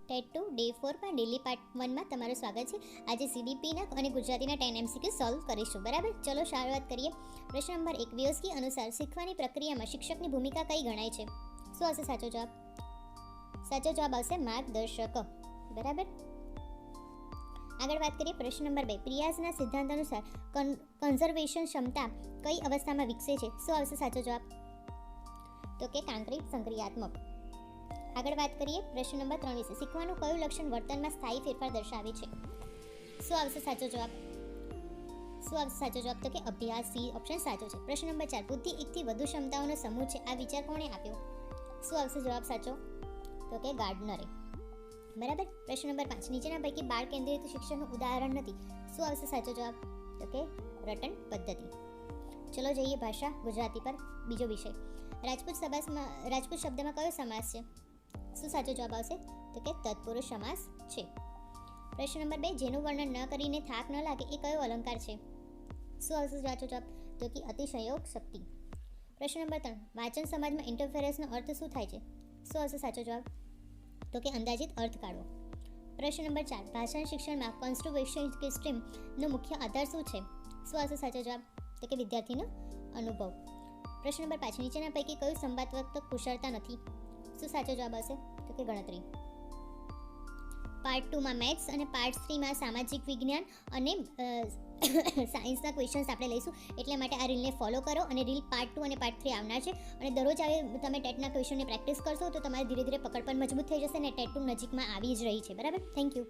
TET 2 day 4 માં daily part 1 માં તમારું સ્વાગત છે. આજે સીડીપીના અને ગુજરાતીના 10 MCQ સોલ્વ કરીશું. બરાબર, ચલો શરૂઆત કરીએ. પ્રશ્ન નંબર 1, વિયોસ્કી અનુસાર શીખવાની પ્રક્રિયામાં શિક્ષકની ભૂમિકા કઈ ગણાય છે? શું આવશે સાચો જવાબ? સાચો જવાબ આવશે માર્ગદર્શક. બરાબર, આગળ વાત કરીએ. પ્રશ્ન નંબર 2, પ્રિયાસના સિદ્ધાંત અનુસાર કન્ઝર્વેશન ક્ષમતા કઈ અવસ્થામાં વિકસે છે? શું આવશે સાચો જવાબ? તો કે કાંકરી સંક્રિયાત્મક. આગળ વાત કરીએ. પ્રશ્ન નંબર 3 વિશે. શીખવાનું કયું લક્ષણ વર્તનમાં સ્થાયી ફેરફાર દર્શાવે છે? શું આવશે સાચો જવાબ? શું આવશે સાચો જવાબ? તો કે અભ્યાસ. સી ઓપ્શન સાચો છે. પ્રશ્ન નંબર 4, બુદ્ધિ એકથી વધુ ક્ષમતાઓનો સમૂહ છે. આ વિચાર કોણે આપ્યો? શું આવશે જવાબ સાચો? તો કે ગાર્ડનરે. બરાબર. પ્રશ્ન નંબર 5, નીચેના પૈકી બાળ કેન્દ્રિત શિક્ષણનું ઉદાહરણ નથી. શું આવશે સાચો જવાબ? તો કે રટન પદ્ધતિ. ચલો જઈએ ભાષા ગુજરાતી પર. બીજો વિષય, રાજપૂત શબ્દમાં કયો સમાસ છે? શું સાચો જવાબ આવશે? તો કે તત્પુરુષ સમાસ છે. પ્રશ્ન નંબર 2, જેનું વર્ણન ન કરીને થાક ન લાગે એ કયો અલંકાર છે? શું આવશે સાચો જવાબ? તો કે અતિશયોગ શક્તિ. પ્રશ્ન નંબર 3, વાચન સમાજમાં ઇન્ટરફેરન્સનો અર્થ શું થાય છે? શું આવશે સાચો જવાબ? તો કે અંદાજિત અર્થ કાઢવો. પ્રશ્ન નંબર 4, ભાષણ શિક્ષણમાં કન્સ્ટ્રક્ટિવ સ્ટ્રીમનો મુખ્ય આધાર શું છે? શું આવશે સાચો જવાબ? તો કે વિદ્યાર્થીનો અનુભવ. પ્રશ્ન નંબર 5, નીચેના પૈકી કયું સંવાદાત્મક કુશળતા નથી? શું સાચો જવાબ આવશે? તો કે ગણતરી. પાર્ટ 2 માં મેથ્સ અને પાર્ટ 3 માં સામાજિક વિજ્ઞાન અને સાયન્સના ક્વેશ્ચન્સ આપણે લઈશું. એટલા માટે આ રીલને ફોલો કરો અને રીલ પાર્ટ 2 અને પાર્ટ 3 આવનાર છે. અને દરરોજ તમે ટેટના ક્વેશ્ચનની પ્રેક્ટિસ કરશો તો તમારે ધીરે ધીરે પકડ પણ મજબૂત થઈ જશે અને ટેટ 2 નજીકમાં આવી જ રહી છે. બરાબર, થેન્ક યુ.